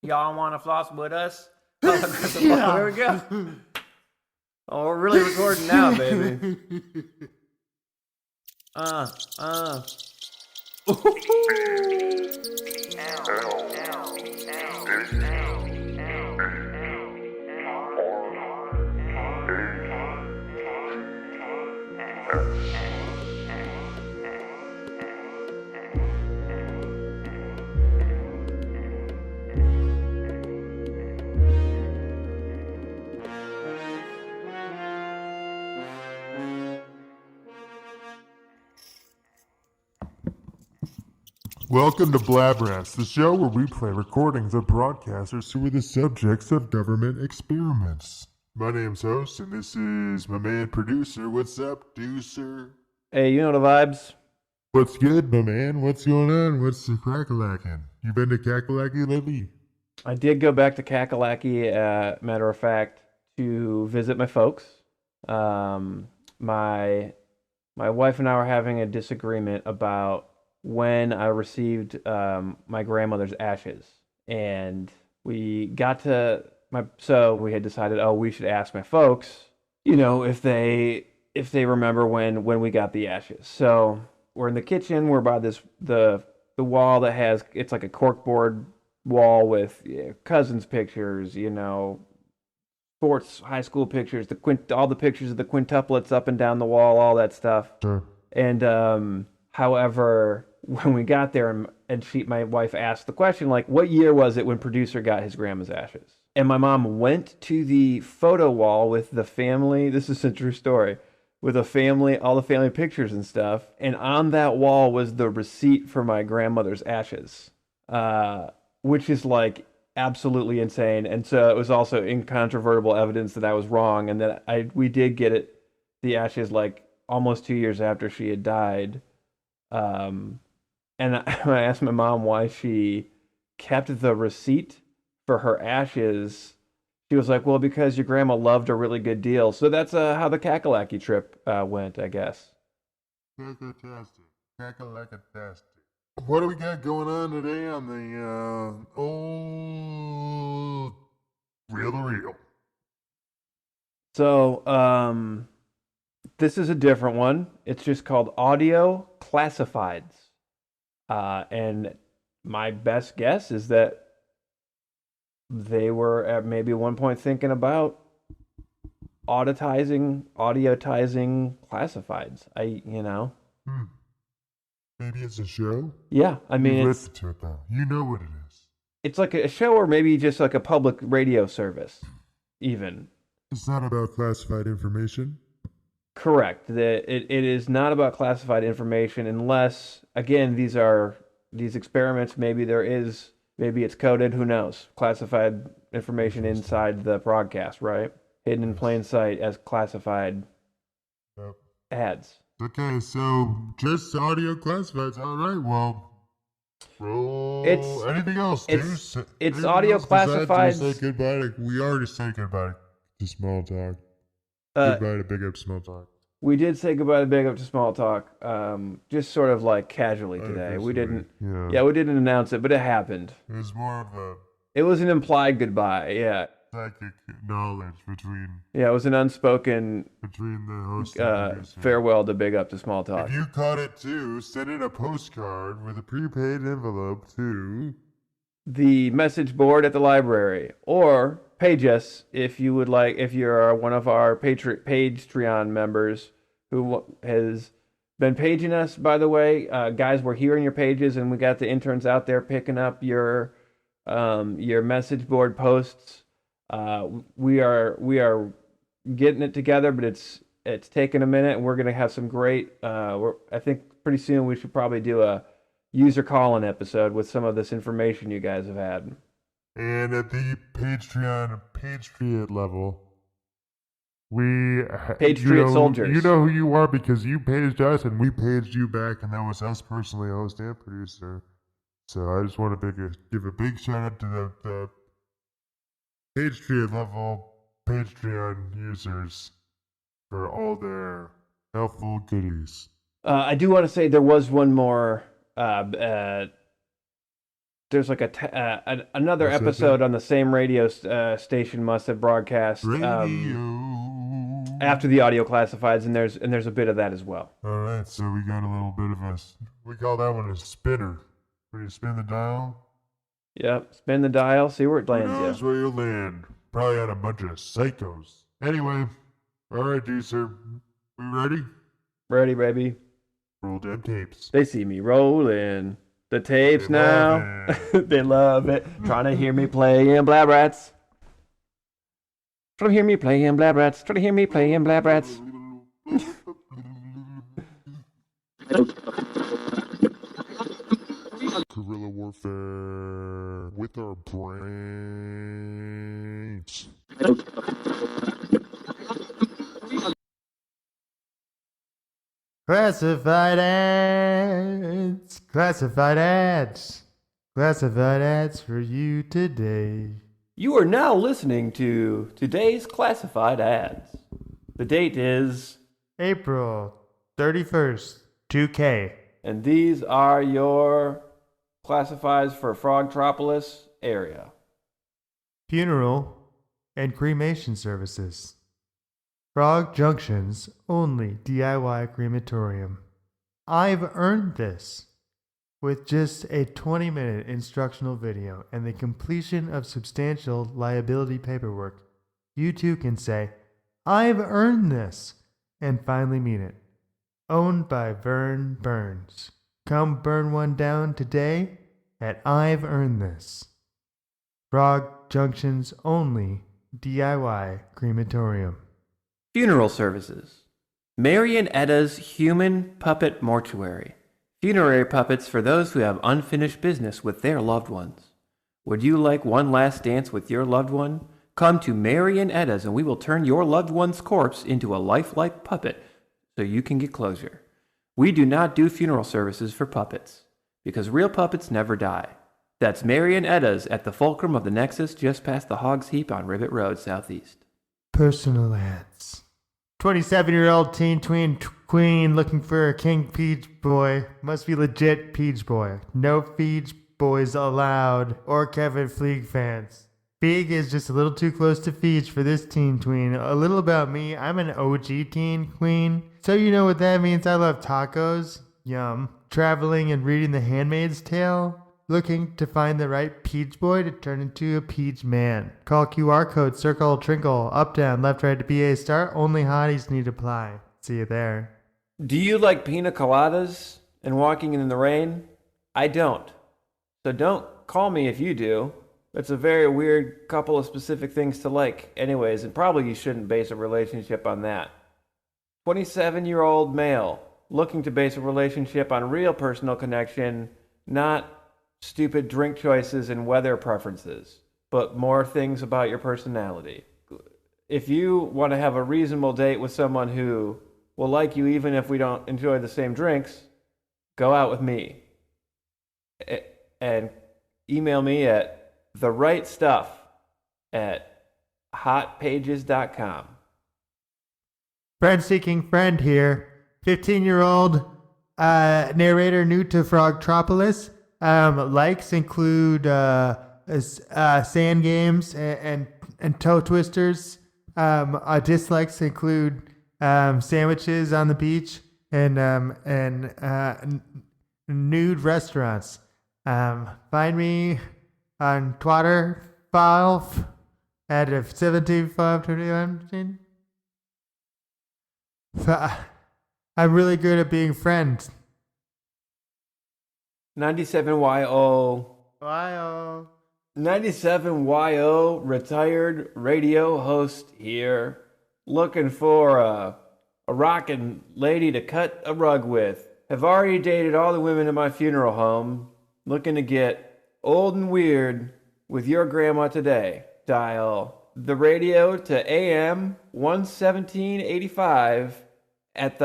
Y'all want to floss with us? There we go. Oh, we're really recording now, baby. uh. Welcome to Blab Rats, the show where we play recordings of broadcasters who are the subjects of government experiments. My name's host, and this is my man producer. What's up, Deucer? Hey, you know the vibes? What's good, my man? What's going on? What's the crack-a-lackin'? You been to Kakalaki lately? I did go back to Kakalaki, matter of fact, to visit my folks. My wife and I were having a disagreement about when I received my grandmother's ashes, and we got to so we had decided, oh, we should ask my folks, if they remember when we got the ashes. So we're in the kitchen. We're by the wall that has, it's like a corkboard wall with cousins' pictures, sports high school pictures, all the pictures of the quintuplets up and down the wall, all that stuff. Sure. And however, when we got there, and my wife asked the question, like, what year was it when producer got his grandma's ashes? And my mom went to the photo wall with the family. This is a true story. With a family, all the family pictures and stuff. And on that wall was the receipt for my grandmother's ashes, which is like absolutely insane. And so it was also incontrovertible evidence that I was wrong, and that we did get the ashes like almost 2 years after she had died. And I asked my mom why she kept the receipt for her ashes. She was like, well, because your grandma loved a really good deal. So that's how the Kakalaki trip went, I guess. Fantastic. Kakalaki-tastic. What do we got going on today on the old Reel to Reel? So, this is a different one. It's just called Audio Classifieds. And my best guess is that they were at maybe one point thinking about audiotizing classifieds. Maybe it's a show? Yeah, I mean, You listen to it though. You know what it is. it's like a show, or maybe just like a public radio service, even. It's not about classified information. Correct. It is not about classified information unless, again, these experiments, maybe it's coded, who knows? Classified information inside the broadcast, right? Hidden in plain sight as classified ads. Okay, so just audio classifieds. All right, well, roll. Anything else, dude? It's audio classifieds. Say goodbye we already said goodbye to small talk. Goodbye to big up small talk. We did say goodbye to big up to small talk, just sort of like casually today. We didn't, we didn't announce it, but it happened. It was more of It was an implied goodbye, yeah. psychic knowledge between. Yeah, it was an unspoken between the host and producer. Farewell to big up to small talk. If you caught it too, send in a postcard with a prepaid envelope to the message board at the library, or page us if you would like, if you're one of our Patreon members who has been paging us. By the way, guys, we're hearing your pages, and we got the interns out there picking up your message board posts. We are getting it together, but it's taken a minute, and we're gonna have some great. I think pretty soon we should probably do a user call-in episode with some of this information you guys have had. And at the Patriot level, we Patriot soldiers. You know who you are because you paged us and we paged you back, and that was us personally, host and producer. So I just want to give a big shout out to the Patriot level Patreon users for all their helpful goodies. I do want to say there was one more there's like another What's that episode thing? on the same radio station must have broadcast Radio. after the audio classifieds, and there's a bit of that as well. All right, so we got a little bit of we call that one a spinner. Where you spin the dial. Yep, spin the dial, see where it Who lands knows you. where you'll land? Probably on a bunch of psychos. Anyway, all right, sir. We ready? Ready, baby? Roll them tapes. They see me rolling the tapes They now. love They love it. Trying to hear me playing Blab Rats. Trying to hear me playing Blab Rats. Trying to hear me playing Blab Rats. Guerrilla warfare with our brains. Classified ads, classified ads, classified ads for you today. You are now listening to today's classified ads. The date is, April 31st, 2K. and these are your classifieds for Frogtropolis area. Funeral and cremation services. Frog Junction's only DIY crematorium. I've earned this. With just a 20-minute instructional video and the completion of substantial liability paperwork, you too can say, I've earned this, and finally mean it. Owned by Vern Burns. Come burn one down today at I've Earned This. Frog Junction's only DIY crematorium. Funeral services. Mary and Etta's Human Puppet Mortuary. Funerary puppets for those who have unfinished business with their loved ones. Would you like one last dance with your loved one? Come to Mary and Etta's and we will turn your loved one's corpse into a lifelike puppet so you can get closure. We do not do funeral services for puppets because real puppets never die. That's Mary and Etta's at the fulcrum of the Nexus just past the Hogs Heap on Rivet Road Southeast. Personal ads. 27-year-old teen tween queen looking for a king Peej Boy. Must be legit Peej Boy. No Peej Boys allowed or Kevin Fleeg fans. Feig is just a little too close to Feej for this teen tween. A little about me, I'm an OG teen queen. So you know what that means. I love tacos. Yum. Traveling and reading The Handmaid's Tale. Looking to find the right Peej Boy to turn into a Peej man. Call QR code, circle, trinkle, up, down, left, right to BA start. Only hotties need apply. See you there. Do you like pina coladas and walking in the rain? I don't. So don't call me if you do. It's a very weird couple of specific things to like anyways, and probably you shouldn't base a relationship on that. 27-year-old male looking to base a relationship on real personal connection, not stupid drink choices and weather preferences, but more things about your personality. If you want to have a reasonable date with someone who will like you even if we don't enjoy the same drinks, go out with me. And email me at therightstuff@hotpages.com. Friend seeking friend here. 15-year-old narrator new to Frogtropolis. Likes include sand games and toe twisters. Dislikes include sandwiches on the beach and nude restaurants. Find me on Twitter file at 17.521. I'm really good at being friends. 97YO. Bye. 97YO retired radio host here, looking for a rockin' lady to cut a rug with. Have already dated all the women in my funeral home, looking to get old and weird with your grandma today. Dial the radio to AM 11785 at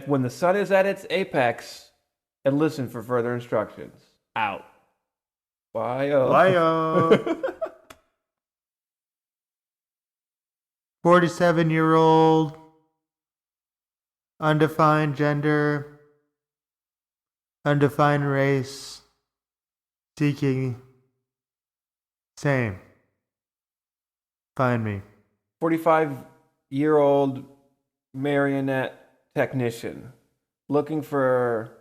when the sun is at its apex, and listen for further instructions. Out. Bye. 47-year-old, undefined gender, undefined race, seeking. Same. Find me. 45-year-old marionette technician. Looking for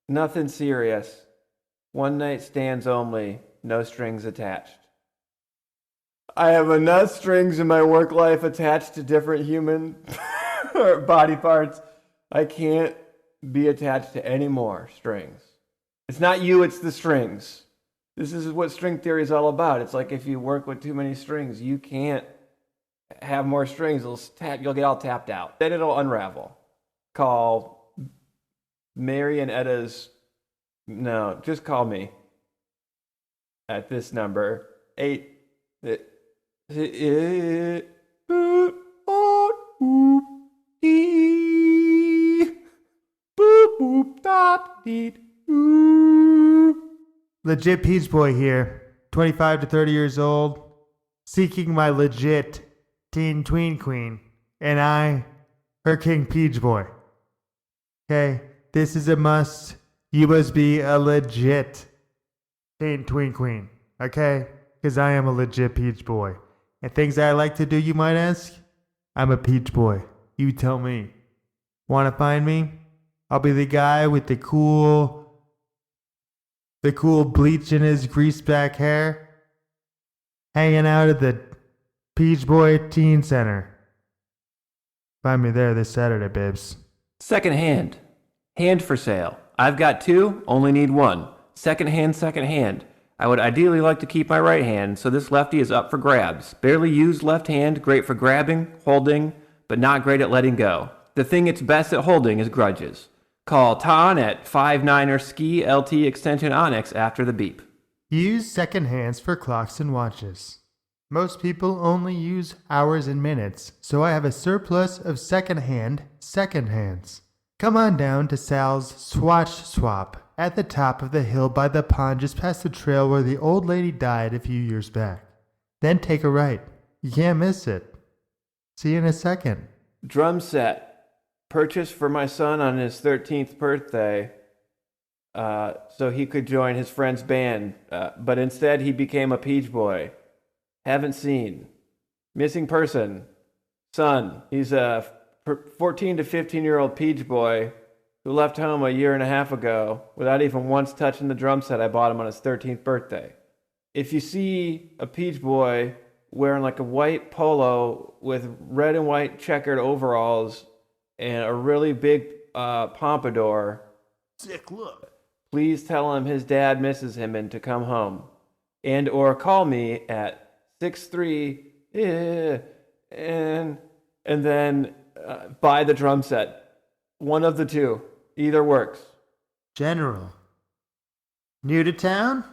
nothing serious. One night stands only. No strings attached. I have enough strings in my work life attached to different human body parts. I can't be attached to any more strings. It's not you, it's the strings. This is what string theory is all about. It's like if you work with too many strings, you can't have more strings. You'll get all tapped out. Then it'll unravel. Call Mary and Etta's. No, just call me at this number 8. Legit Peej Boy here, 25 to 30 years old, seeking my legit teen tween queen, and I, her king Peej Boy. Okay, this is a must. You must be a legit teen tween queen, okay? Because I am a legit Peej Boy. And things I like to do, you might ask? I'm a Peej Boy. You tell me. Want to find me? I'll be the guy with the cool bleach in his greased back hair, hanging out at the Peej Boy Teen Center. Find me there this Saturday, babes. Second hand. Hand for sale. I've got 2, only need 1. Second hand. I would ideally like to keep my right hand, so this lefty is up for grabs. Barely used left hand, great for grabbing, holding, but not great at letting go. The thing it's best at holding is grudges. Call Ton at 59er Ski LT extension Onyx after the beep. Use second hands for clocks and watches. Most people only use hours and minutes, so I have a surplus of second hands. Come on down to Sal's Swatch Swap at the top of the hill by the pond just past the trail where the old lady died a few years back. Then take a right. You can't miss it. See you in a second. Drum set. Purchased for my son on his 13th birthday so he could join his friend's band, but instead he became a Peej Boy. Haven't seen. Missing person. Son. He's a 14 to 15-year-old Peej Boy who left home a year and a half ago without even once touching the drum set I bought him on his 13th birthday. If you see a Peej Boy wearing like a white polo with red and white checkered overalls and a really big pompadour. Sick look. Please tell him his dad misses him and to come home. And or call me at 63 and then buy the drum set. One of the two. Either works. General. New to town?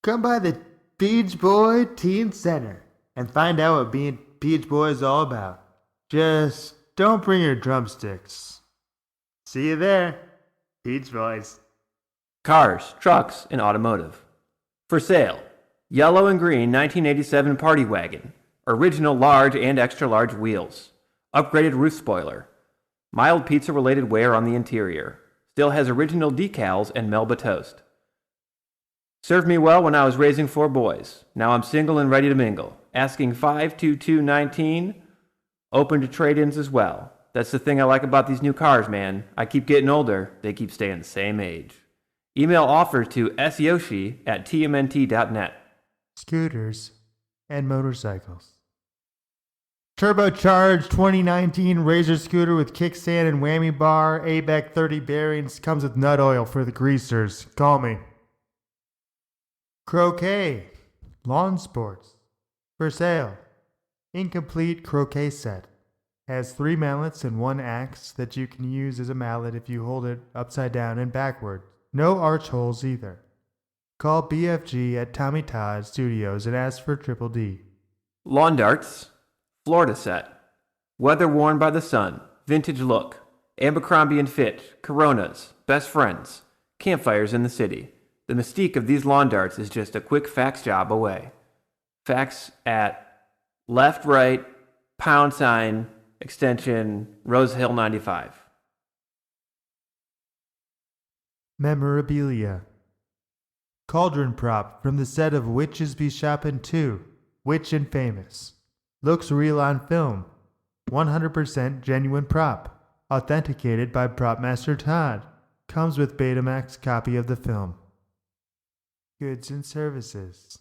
Come by the Peej Boy Teen Center and find out what being Peej Boy is all about. Just don't bring your drumsticks. See you there, Peej Boys. Cars, trucks, and automotive. For sale. Yellow and green 1987 Party Wagon. Original large and extra large wheels. Upgraded roof spoiler. Mild pizza-related wear on the interior. Still has original decals and Melba toast. Served me well when I was raising 4 boys. Now I'm single and ready to mingle. Asking $522.19. Open to trade-ins as well. That's the thing I like about these new cars, man. I keep getting older. They keep staying the same age. Email offer to syoshi@tmnt.net. Scooters and motorcycles. Turbocharged 2019 Razor scooter with kickstand and whammy bar, ABEC 30 bearings, comes with nut oil for the greasers. Call me. Croquet. Lawn sports. For sale. Incomplete croquet set. Has 3 mallets and 1 axe that you can use as a mallet if you hold it upside down and backward. No arch holes either. Call BFG at Tommy Todd Studios and ask for Triple D. Lawn darts. Florida set. Weather worn by the sun. Vintage look. Abercrombie and Fitch. Coronas. Best friends. Campfires in the city. The mystique of these lawn darts is just a quick fax job away. Fax at left, right, #, extension, Rose Hill 95. Memorabilia. Cauldron prop from the set of Witches Be Shoppin' 2, Witch and Famous. Looks real on film. 100% genuine prop. Authenticated by Prop Master Todd. Comes with Betamax copy of the film. Goods and services.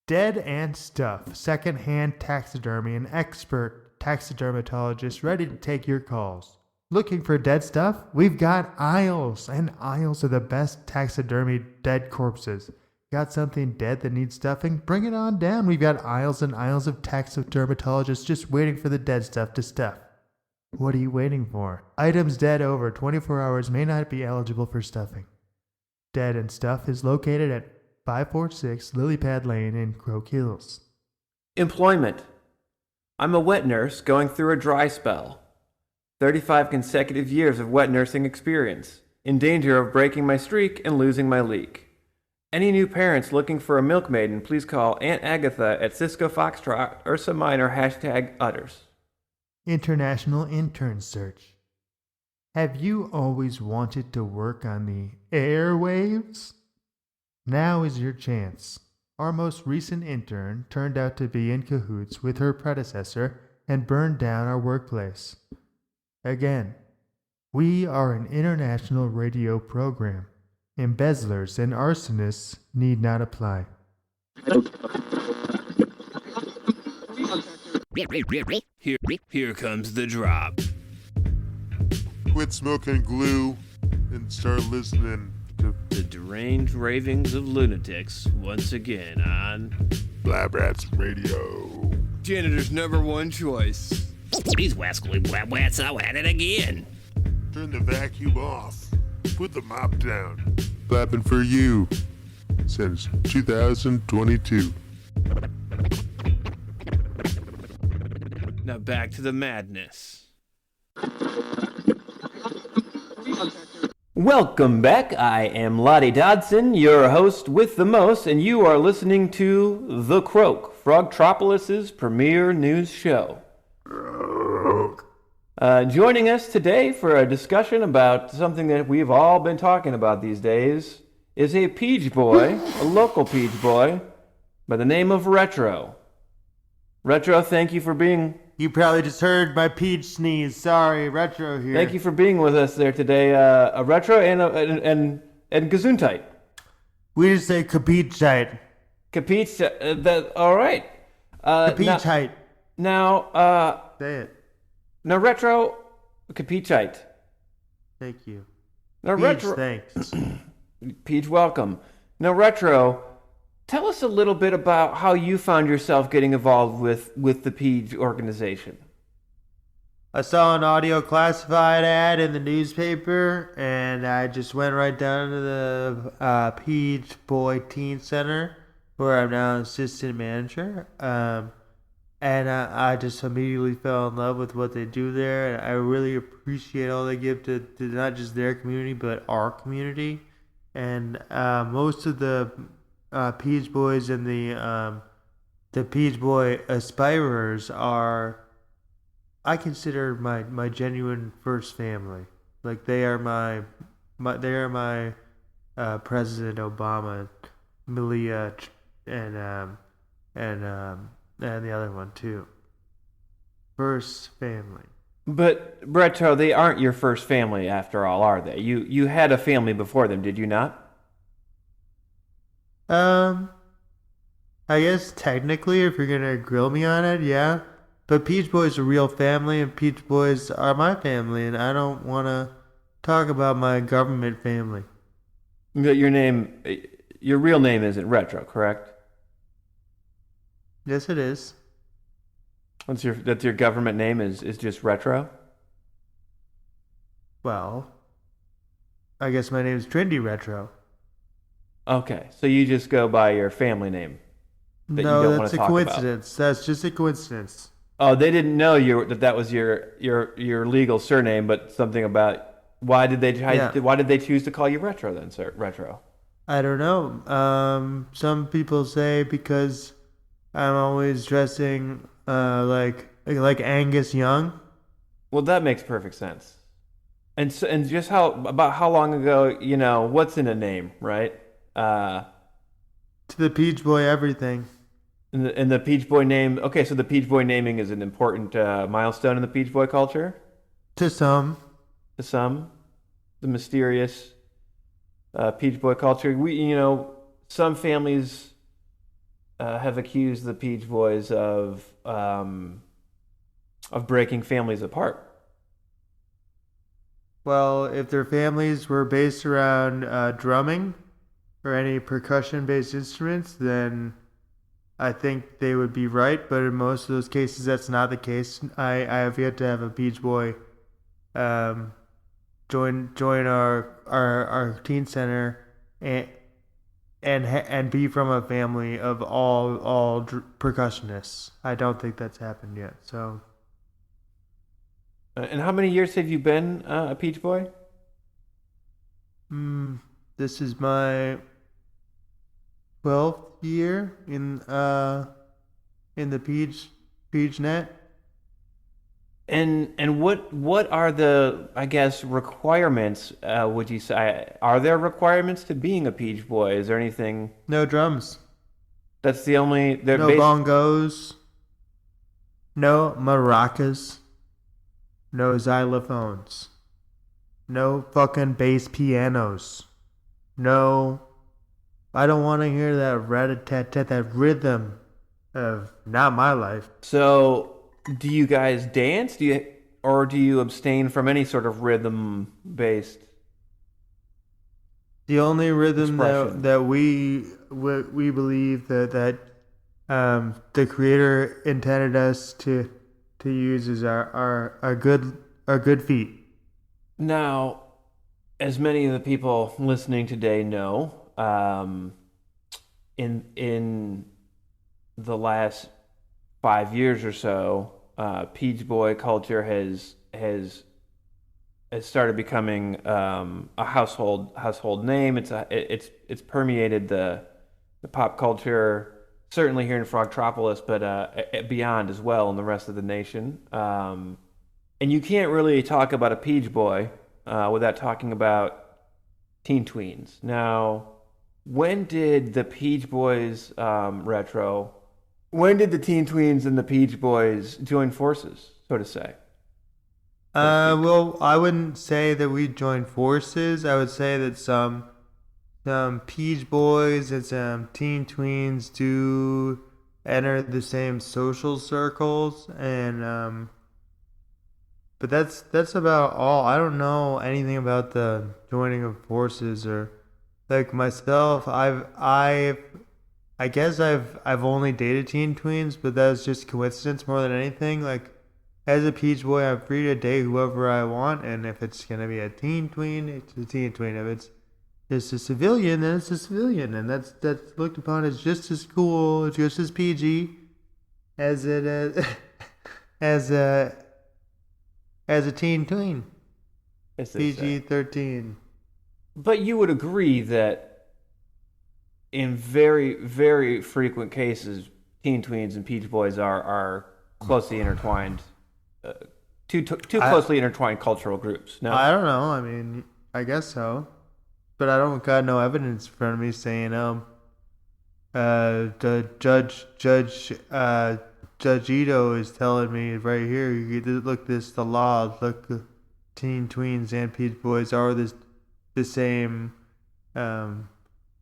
Dead and Stuff, second-hand taxidermy, and expert taxidermatologist ready to take your calls. Looking for dead stuff? We've got aisles and aisles of the best taxidermy dead corpses. Got something dead that needs stuffing? Bring it on down. We've got aisles and aisles of taxidermatologists just waiting for the dead stuff to stuff. What are you waiting for? Items dead over 24 hours may not be eligible for stuffing. Dead and Stuff is located at 546 Lilypad Lane in Croak Hills. Employment. I'm a wet nurse going through a dry spell. 35 consecutive years of wet nursing experience. In danger of breaking my streak and losing my leak. Any new parents looking for a milkmaiden, please call Aunt Agatha at Cisco Foxtrot Ursa Minor #Utters. International Intern Search. Have you always wanted to work on the airwaves? Now is your chance. Our most recent intern turned out to be in cahoots with her predecessor and burned down our workplace. Again, we are an international radio program. Embezzlers and arsonists need not apply. Here comes the drop. Quit smoking glue and start listening to The deranged ravings of lunatics once again on Blab Rats Radio. Janitor's number one choice. These wascally blab rats out at it again. Turn the vacuum off. Put the mop down. Blabbing for you since 2022. Now back to the madness. Welcome back. I am Lottie Dodson, your host with the most, and you are listening to The Croak, Frogtropolis's premier news show. Joining us today for a discussion about something that we've all been talking about these days is a Peej Boy, a local Peej Boy, by the name of Retro. Retro, thank you for being... You probably just heard my peach sneeze. Sorry, Retro here. Thank you for being with us there today, a Retro and Gesundheit. We just say Capeachite. Capiche, that, all right. Capeachite. Now, Say it. now, Retro, Capichite. Thank you. Now, Peach, Retro, thanks. Peej, welcome. Now, Retro, tell us a little bit about how you found yourself getting involved with the Peej organization. I saw an audio classified ad in the newspaper, and I just went right down to the Peej Boy Teen Center, where I'm now an assistant manager. And I just immediately fell in love with what they do there, and I really appreciate all they give to not just their community, but our community. And most of the Peej Boys and the Peej Boy aspirers are, I consider my genuine first family. Like they are my President Obama, Malia, and the other one too. First family. But, Retro, they aren't your first family after all, are they? You had a family before them, did you not? I guess technically, if you're gonna grill me on it, yeah. But Peej Boy's a real family, and Peej Boys are my family, and I don't want to talk about my government family. But your real name isn't Retro, correct? Yes, it is. That's your government name is just Retro? Well, I guess my name's Trendy Retro. Okay, so you just go by your family name. No, that's a coincidence. That's just a coincidence. Oh, they didn't know that was your legal surname, but something about why did they choose to call you Retro then, sir? Retro. I don't know. Some people say because I'm always dressing like Angus Young. Well, that makes perfect sense. And just how long ago, what's in a name, right? Uh, To the Peej Boy everything. and the Peej Boy name. Okay, so the Peej Boy naming is an important milestone in the Peej Boy culture. To some. To some, the mysterious Peej Boy culture. Some families have accused the Peej Boys of breaking families apart. Well, if their families were based around drumming or any percussion-based instruments, then I think they would be right. But in most of those cases, that's not the case. I have yet to have a Peej Boy join our teen center and be from a family of all percussionists. I don't think that's happened yet. So. And how many years have you been a Peej Boy? This is my 12th year in the Peej net. And what are the, I guess, requirements? Would you say, are there requirements to being a Peej Boy? Is there anything? No drums. That's the only. No bongos. No maracas. No xylophones. No fucking bass pianos. No. I don't want to hear that rat-a-tat-tat, that rhythm of not my life. So, do you guys dance? Or do you abstain from any sort of rhythm-based? The only rhythm expression? that we believe that the Creator intended us to use is our good feet. Now, as many of the people listening today know, in the last 5 years or so, Peej Boy culture has started becoming a household name. It's permeated the pop culture. Certainly here in Frogtropolis, but beyond as well in the rest of the nation. And you can't really talk about a Peej Boy without talking about teen tweens. Now, when did the Peej Boys when did the teen tweens and the Peej Boys join forces, so to say? Well, I wouldn't say that we joined forces. I would say that some Peej Boys and some teen tweens do enter the same social circles, and but that's about all. I don't know anything about the joining of forces, or like myself. I guess I've only dated teen tweens, but that was just coincidence more than anything. Like, as a Peej Boy, I'm free to date whoever I want, and if it's gonna be a teen tween, it's a teen tween. If it's just a civilian, then it's a civilian, and that's looked upon as just as cool, just as PG as it as a teen tween. PG-13. But you would agree that in very, very frequent cases, teen tweens and Peej Boys are closely intertwined, two closely intertwined cultural groups. No, I don't know. I mean, I guess so, but I don't got no evidence in front of me saying the Judge Ito is telling me right here. You look, this the law. Look, teen tweens and Peej Boys are the same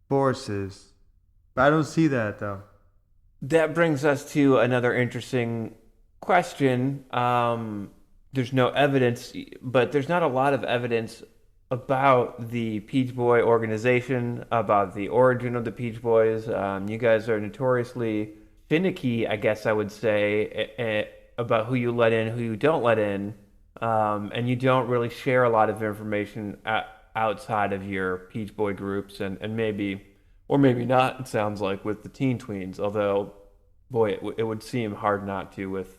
forces. But I don't see that though. that brings us to another interesting question. There's no evidence, but there's not a lot of evidence about the Peej Boy organization, about the origin of the Peej Boys. You guys are notoriously finicky, I guess I would say, about who you let in, who you don't let in, and you don't really share a lot of information outside of your Peej Boy groups, and maybe, or maybe not, it sounds like, with the teen tweens, although, boy, it would seem hard not to with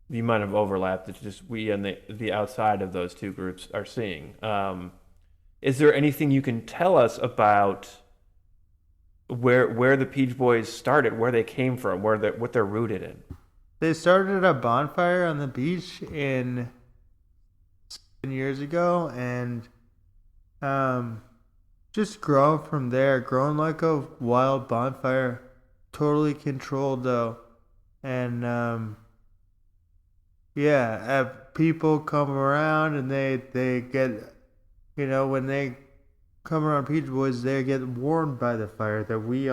the amount of overlap that just we and the outside of those two groups are seeing. Is there anything you can tell us about where the Peej Boys started, where they came from, what they're rooted in? They started a bonfire on the beach 7 years ago, and just grow from there, growing like a wild bonfire, totally controlled though, and people come around and they get, when they come around Peej Boys, they get warmed by the fire that we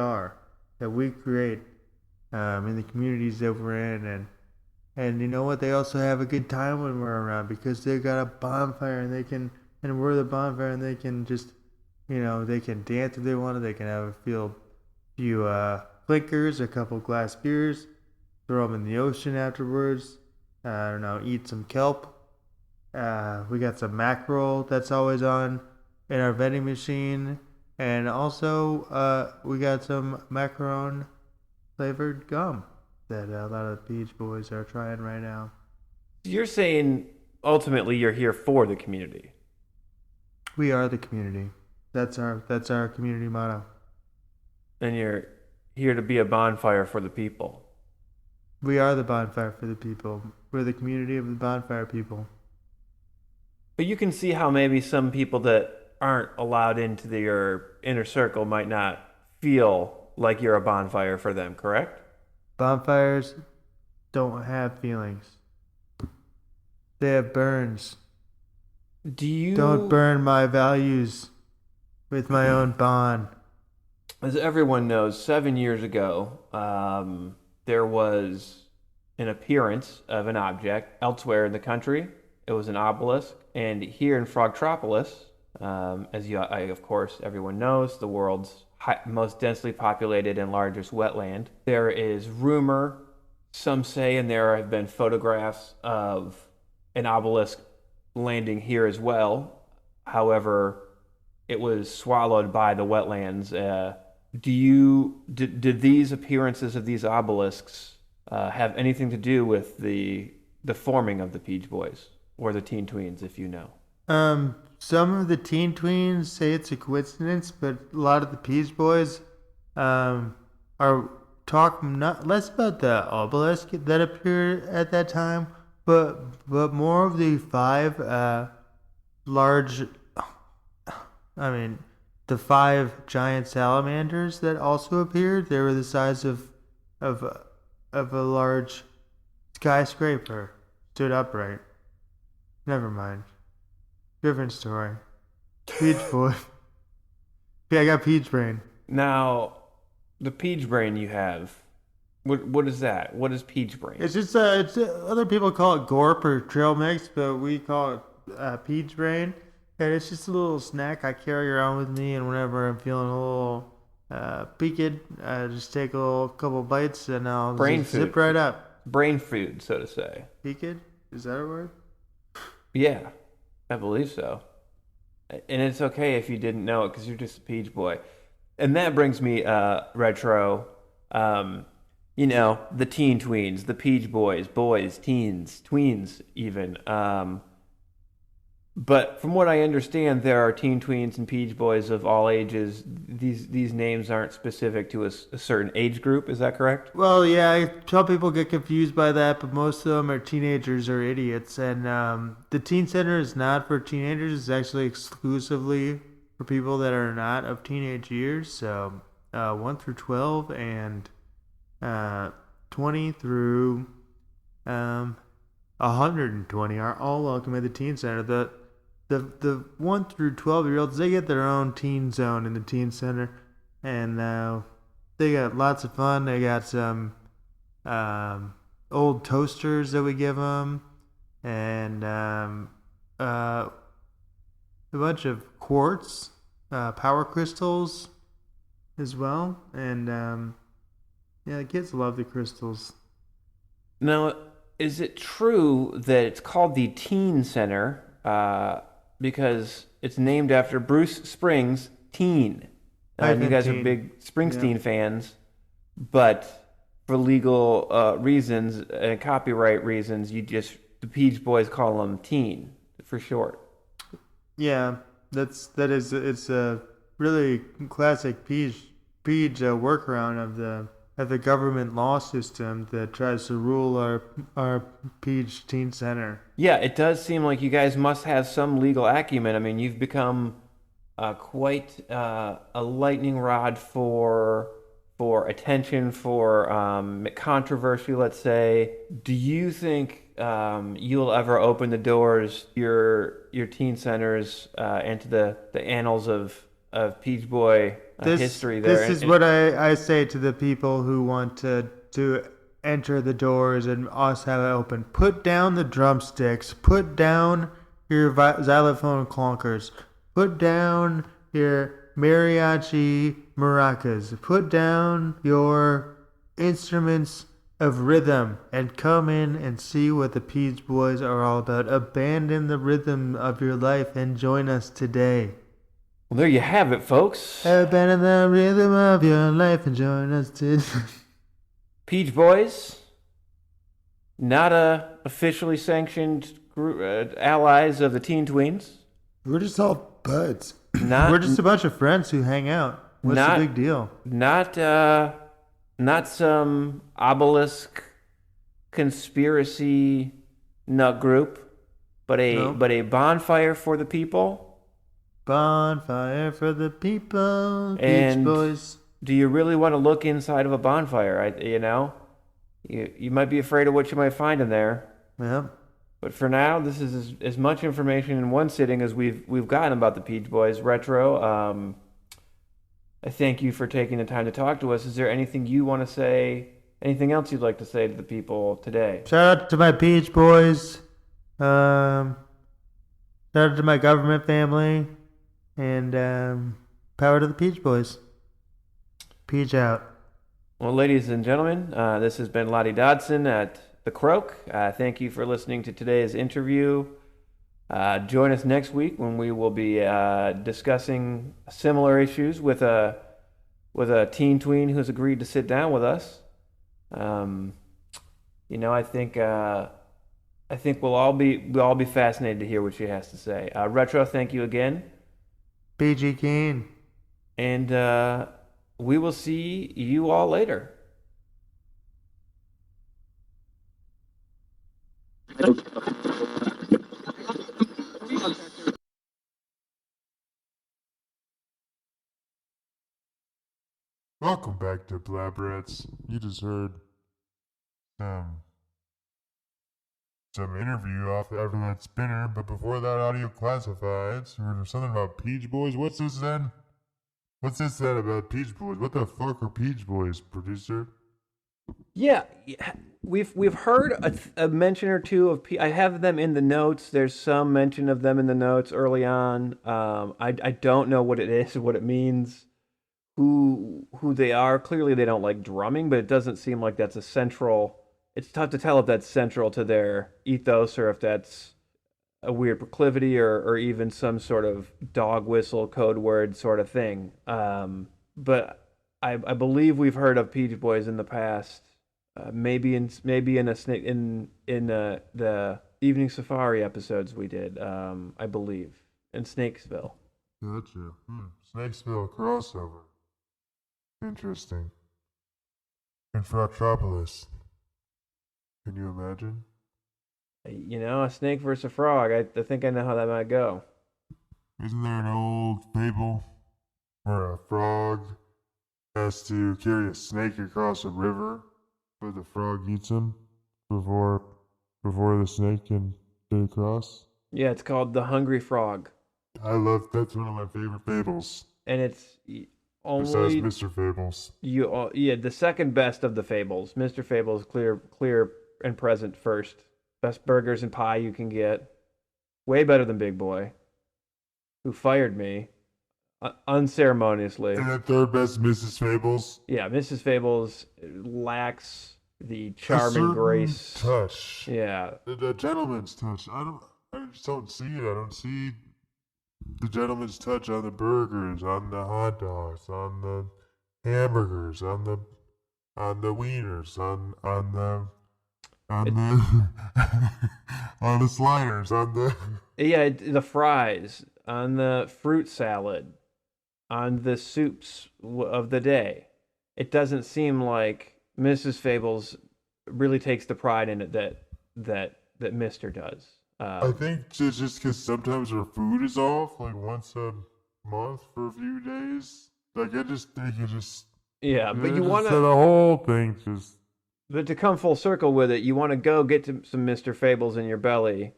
create in the communities that we're in, and you know what? They also have a good time when we're around because they got a bonfire and we're the bonfire and they can just, they can dance if they want to. They can have a few flickers, a couple glass beers, throw them in the ocean afterwards. I don't know, eat some kelp. We got some mackerel that's always on in our vending machine. And also, we got some macaron flavored gum that a lot of the Peej Boys are trying right now. You're saying ultimately you're here for the community. We are the community. That's our community motto. And you're here to be a bonfire for the people. We are the bonfire for the people. We're the community of the bonfire people. But you can see how maybe some people that aren't allowed into your inner circle might not feel like you're a bonfire for them, correct? Bonfires don't have feelings. They have burns. Don't burn my values with my own bond. As everyone knows, 7 years ago, there was an appearance of an object elsewhere in the country. It was an obelisk, and here in Frogtropolis, of course, everyone knows, the world's most densely populated and largest wetland. There is rumor, some say, and there have been photographs of an obelisk landing here as well. However, it was swallowed by the wetlands. Did these appearances of these obelisks have anything to do with the forming of the Peej Boys or the Teen Tweens, if you know? Some of the Teen Tweens say it's a coincidence, but a lot of the Peej Boys are talking not less about the obelisk that appeared at that time, but more of the five the five giant salamanders that also appeared. They were the size of a large skyscraper, stood upright. Never mind. Different story. Peej Boy. Yeah, I got Peej Brain. Now, the Peej Brain you have, what is that? What is Peej Brain? It's just other people call it Gorp or trail mix, but we call it Peej Brain. And it's just a little snack I carry around with me, and whenever I'm feeling a little peaked, I just take a couple bites and I'll zip right up. Brain food, so to say. Peaked? Is that a word? Yeah, I believe so. And it's okay if you didn't know it because you're just a Peej Boy. And that brings me retro. The Teen Tweens, the Peej Boys, boys, teens, tweens even. But from what I understand, there are Teen Tweens and Peej Boys of all ages. These names aren't specific to a certain age group. Is that correct? Well, yeah, some people get confused by that, but most of them are teenagers or idiots. And the Teen Center is not for teenagers. It's actually exclusively for people that are not of teenage years. So 1 through 12 and 20 through 120 are all welcome at the Teen Center. The 1 through 12-year-olds, they get their own teen zone in the Teen Center, and they got lots of fun. They got some old toasters that we give them, and a bunch of quartz, power crystals as well, and the kids love the crystals. Now, is it true that it's called the Teen Center because it's named after Bruce Springs' Teen? And you guys are big Springsteen fans, but for legal reasons and copyright reasons, the Peej Boys call them Teen for short. Yeah, it's a really classic Peej workaround of the government law system that tries to rule our Peej Teen Center. Yeah, it does seem like you guys must have some legal acumen. I mean, you've become quite a lightning rod for attention, for controversy, let's say. Do you think you'll ever open the doors, your teen centers, into the annals of Peej Boy history there? This is what I say to the people who want to enter the doors and us have it open. Put down the drumsticks. Put down your xylophone clunkers. Put down your mariachi maracas. Put down your instruments of rhythm and come in and see what the Peej Boys are all about. Abandon the rhythm of your life and join us today. Well, there you have it, folks. Abandon the rhythm of your life and join us today. Peej Boys, not officially sanctioned allies of the Teen Tweens. We're just all buds. Not, We're just a bunch of friends who hang out. What's the big deal? Not some obelisk conspiracy nut group, but a bonfire for the people. Bonfire for the people, And Peej Boys. do you really want to look inside of a bonfire? You might be afraid of what you might find in there. Yeah. But for now, this is as much information in one sitting as we've gotten about the Peej Boys Retro. I thank you for taking the time to talk to us. Is there anything you want to say? Anything else you'd like to say to the people today? Shout out to my Peej Boys. Shout out to my government family. And power to the Peej Boys. Peej out. Well, ladies and gentlemen, this has been Lottie Dodson at The Croak. Thank you for listening to today's interview. Join us next week when we will be discussing similar issues with a teen tween who's agreed to sit down with us. I think we'll all be fascinated to hear what she has to say. Retro, thank you again, PG Keen. and we will see you all later. Welcome back to Blab Rats. You just heard some interview off after that spinner, but before that, audio classifieds. Or something about Peej Boys. What's this then? What's this then about Peej Boys? What the fuck are Peej Boys, producer? Yeah, we've heard a mention or two of. I have them in the notes. There's some mention of them in the notes early on. I don't know what it is, what it means, who they are. Clearly, they don't like drumming, but it doesn't seem like that's a central. It's tough to tell if that's central to their ethos or if that's a weird proclivity or even some sort of dog whistle code word sort of thing. But I believe we've heard of Peej Boys in the past. Maybe in the Evening Safari episodes we did. I believe in Snakesville. Gotcha. Snakesville crossover. Interesting. In Frogtropolis. Can you imagine? A snake versus a frog. I think I know how that might go. Isn't there an old fable where a frog has to carry a snake across a river, but the frog eats him before the snake can get across? Yeah, it's called The Hungry Frog. That's one of my favorite fables. And it's only Besides Mr. Fables. The second best of the fables. Mr. Fables clear and present first. Best burgers and pie you can get. Way better than Big Boy, who fired me unceremoniously. And at third best, Mrs. Fables. Yeah, Mrs. Fables lacks the charming grace. Touch. Yeah. The gentleman's touch. I just don't see it. I don't see the gentleman's touch on the burgers, on the hot dogs, on the hamburgers, on the wieners, on the on the sliders, on the the fries, on the fruit salad, on the soups of the day. It doesn't seem like Mrs. Fables really takes the pride in it that Mr. does. I think just because sometimes our food is off. Like once month for a few days. Like, I just think it just... Yeah, but you just want the to... whole thing just... But to come full circle with it, you want to go get to some Mr. Fables in your belly,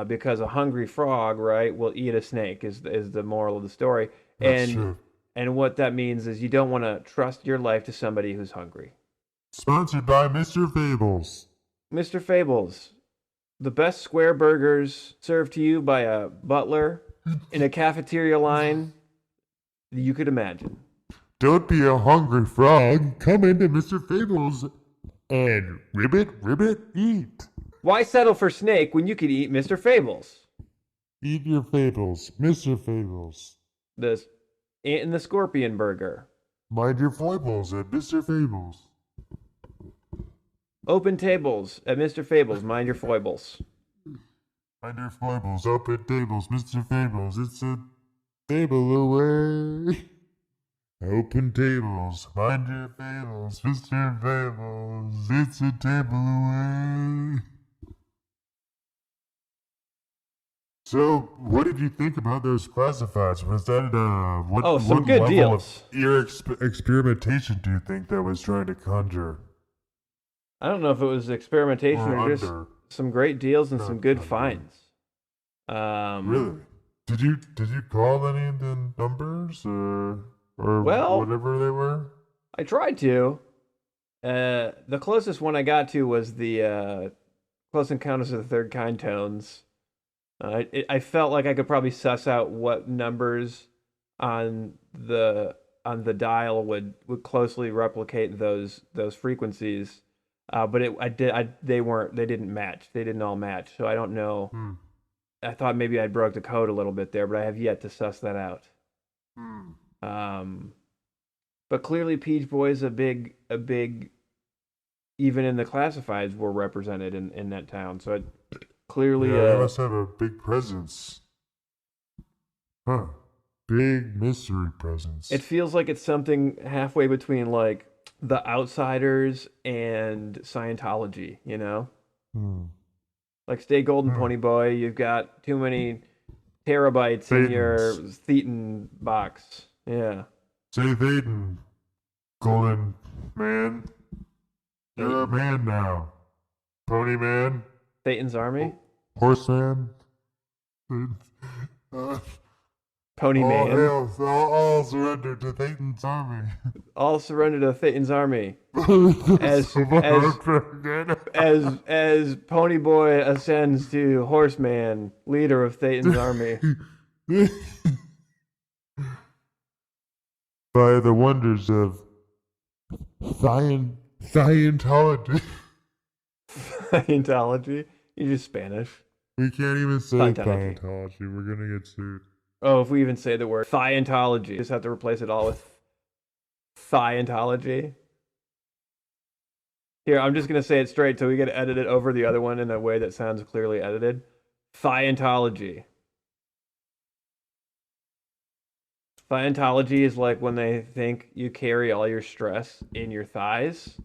because a hungry frog, right, will eat a snake. Is the moral of the story. That's true. And what that means is you don't want to trust your life to somebody who's hungry. Sponsored by Mr. Fables. Mr. Fables, the best square burgers served to you by a butler in a cafeteria line you could imagine. Don't be a hungry frog. Come into Mr. Fables and ribbit, eat. Why settle for snake when you could eat Mr. Fables? Eat your fables, Mr. Fables. The ant and the scorpion burger. Mind your foibles at Mr. Fables. Open tables at Mr. Fables. Mind your foibles. Mind your foibles, open tables, Mr. Fables. It's a table away. Open tables, mind your fables, Mr. Fables. It's a table away. So, what did you think about those classifieds? Was that Some good level deals. of ear experimentation do you think that was trying to conjure? I don't know if it was experimentation or just some great deals and some good finds. Really? Did you call any of the numbers or Well, whatever they were? I tried to. The closest one I got to was the Close Encounters of the Third Kind tones. I felt like I could probably suss out what numbers on the dial would closely replicate those frequencies. But they didn't match. They didn't all match. So I don't know. I thought maybe I broke the code a little bit there, but I have yet to suss that out. But clearly Peej Boy is a big, even in the classifieds were represented in that town. So it clearly, they must have a big presence. Huh. Big mystery presence. it feels like it's something halfway between like The Outsiders and Scientology, you know? Like stay golden, Pony Boy. You've got too many terabytes in your Thetan box. Yeah. Say Thetan, Golden Man. You're a man now. Pony Man. Thetan's army? Horseman. Pony Man. All surrender to Thetan's army. All surrender to Thetan's army. As Pony Boy ascends to Horseman, leader of Thetan's army. By the wonders of Scientology. Scientology? You're just Spanish. We can't even say Scientology. Scientology. We're going to get sued. Oh, if we even say the word Scientology, just have to replace it all with Scientology. Here, I'm just going to say it straight so we get to edit it over the other one in a way that sounds clearly edited. Scientology. Scientology is like when they think you carry all your stress in your thighs,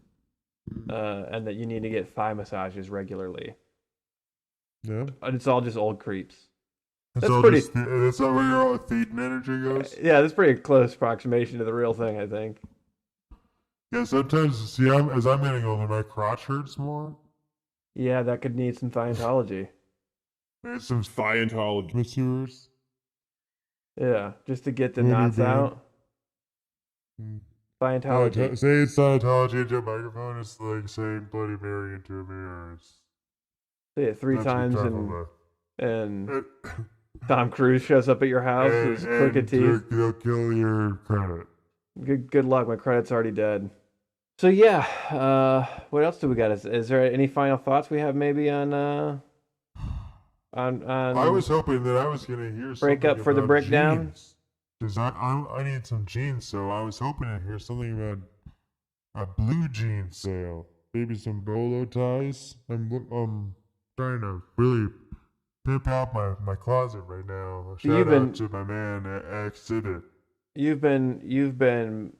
and that you need to get thigh massages regularly. Yeah. And it's all just old creeps. That's pretty. That's not where your Thetan energy goes? Yeah, that's pretty close approximation to the real thing, I think. Yeah, sometimes, see, as I'm getting older, my crotch hurts more. Yeah, that could need some Scientology. There's some Scientology masseurs. Yeah, just to get the What do you knots mean? out. Scientology. Say it's Scientology into a microphone, it's like saying Bloody Mary into a mirror. Say it three That's what times I'm talking and about. Tom Cruise shows up at your house with his crooked teeth. They'll kill your credit. Good luck. My credit's already dead. So yeah, what else do we got? Is there any final thoughts we have maybe on I was hoping that I was gonna hear break something up for the about breakdown? jeans. Cause I need some jeans, so I was hoping to hear something about a blue jean sale, maybe some bolo ties. I'm trying to really pimp out my closet right now. Shout out to my man Exhibit. You've been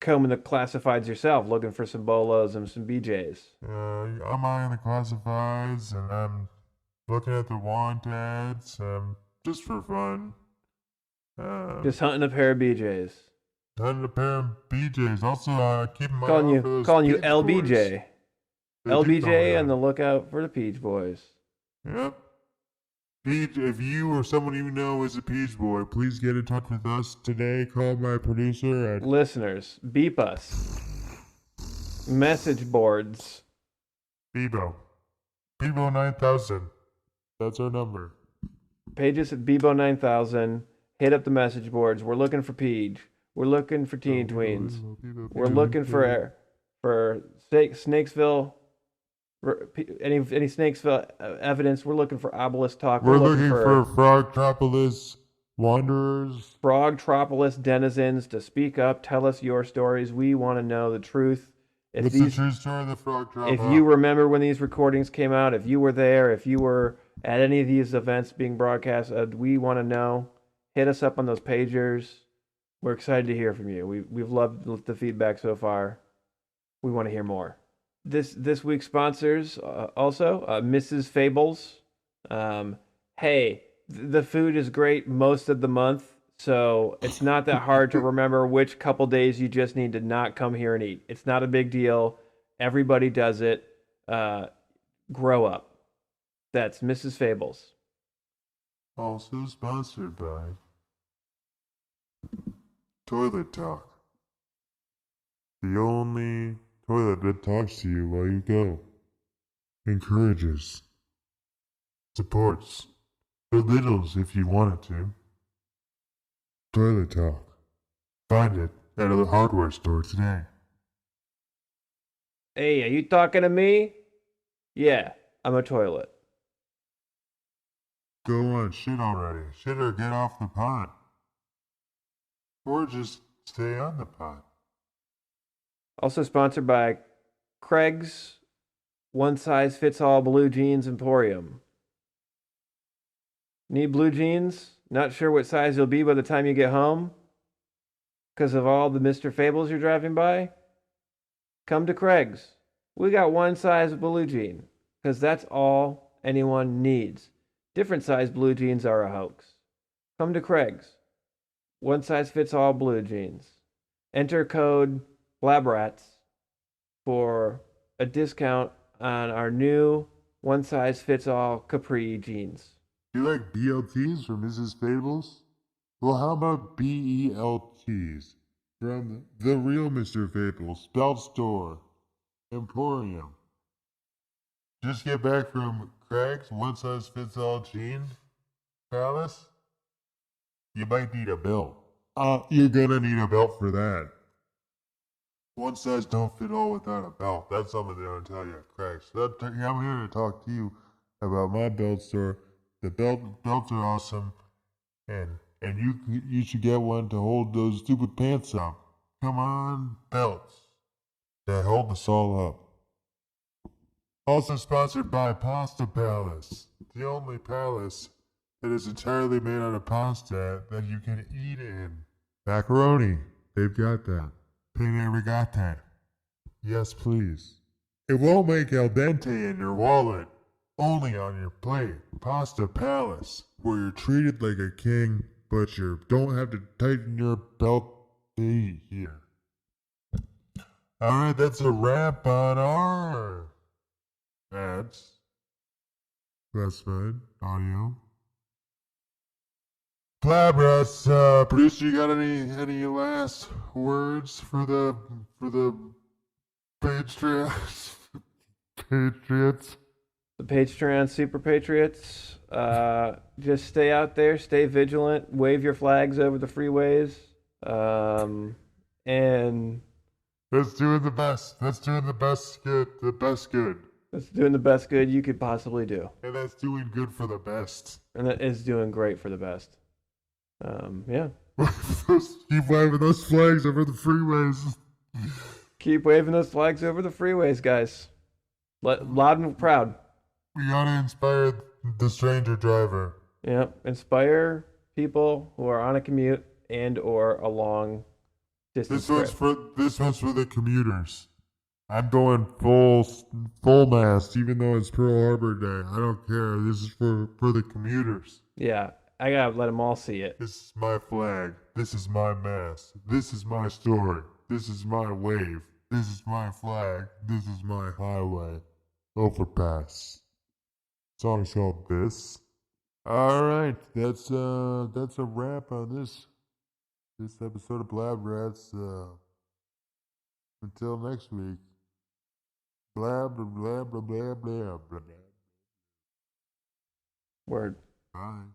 combing the classifieds yourself, looking for some bolos and some BJs. I'm eyeing the classifieds, and I'm looking at the want ads, just for fun. Just hunting a pair of BJs. Hunting a pair of BJs. Also, keep in mind Calling you Peej LBJ. Boys. They do call me LBJ and that. the lookout for the Peej Boys. Yep. Peej, if you or someone you know is a Peej Boy, please get in touch with us today. Call my producer at Listeners, beep us. Message boards. Bebo. Bebo 9000. That's our number. Pages at Bebo9000. Hit up the message boards. We're looking for Peej. We're looking for Teen Tweens. We're looking for Snakesville. Any Snakesville evidence. We're looking for obelisk talk. We're looking for Frogtropolis wanderers. Frogtropolis denizens to speak up. Tell us your stories. We want to know the truth. What's the true story of the Frogtropolis? If you remember when these recordings came out, if you were there, if you were at any of these events being broadcast, we want to know. Hit us up on those pagers. We're excited to hear from you. We've loved the feedback so far. We want to hear more. This week's sponsors also Mrs. Fables. Hey, the food is great most of the month, so it's not that hard to remember which couple days you just need to not come here and eat. It's not a big deal. Everybody does it. Grow up. That's Mrs. Fables. Also sponsored by Toilet Talk. The only toilet that talks to you while you go. Encourages. Supports. Belittles if you want it to. Toilet Talk. Find it at a hardware store today. Hey, are you talking to me? Yeah, I'm a toilet. Go on, shit already. Shit or get off the pot. Or just stay on the pot. Also sponsored by Craig's One Size Fits All Blue Jeans Emporium. Need blue jeans? Not sure what size you'll be by the time you get home? Because of all the Mr. Fables you're driving by? Come to Craig's. We got one size blue jean. Because that's all anyone needs. Different size blue jeans are a hoax. Come to Craig's. One size fits all blue jeans. Enter code Blab Rats for a discount on our new one size fits all capri jeans. You like BLTs from Mrs. Fables? Well, how about BELTs from the real Mr. Fables, Belt Store, Emporium? Just get back from Craig's one size fits all jean palace. You might need a belt. You're gonna need a belt for that. One size don't fit all without a belt. That's something they don't tell you at Craig's. I'm here to talk to you about my belt store. The belts are awesome, and you should get one to hold those stupid pants up. Come on, belts that hold us all up. Also sponsored by Pasta Palace, the only palace that is entirely made out of pasta that you can eat in. Macaroni, they've got that. Penne rigate, yes please. It won't make al dente in your wallet, only on your plate. Pasta Palace, where you're treated like a king, but you don't have to tighten your belt to eat here. Alright, that's a wrap on our ads. That's fine. Audio. Blab Rats, producer, you got any last words for the Patriots? Patriots. The Patreon Super Patriots. Just stay out there, stay vigilant, wave your flags over the freeways, and That's doing the best. That's doing the best good. The best good. that's doing the best good you could possibly do. And that's doing good for the best. And that is doing great for the best. Yeah. Keep waving those flags over the freeways. Keep waving those flags over the freeways, guys. Loud and proud. We gotta inspire the stranger driver. Yeah. Inspire people who are on a commute and or a long distance trip. This one's for the commuters. I'm going full mast, even though it's Pearl Harbor Day. I don't care. This is for the commuters. Yeah. I gotta let them all see it. This is my flag. This is my mast. This is my story. This is my wave. This is my flag. This is my highway. Overpass. Song's called This. Alright, that's a wrap on this episode of Blab Rats. Until next week. Blab blah blah blah blah blah blah. Word. Bye.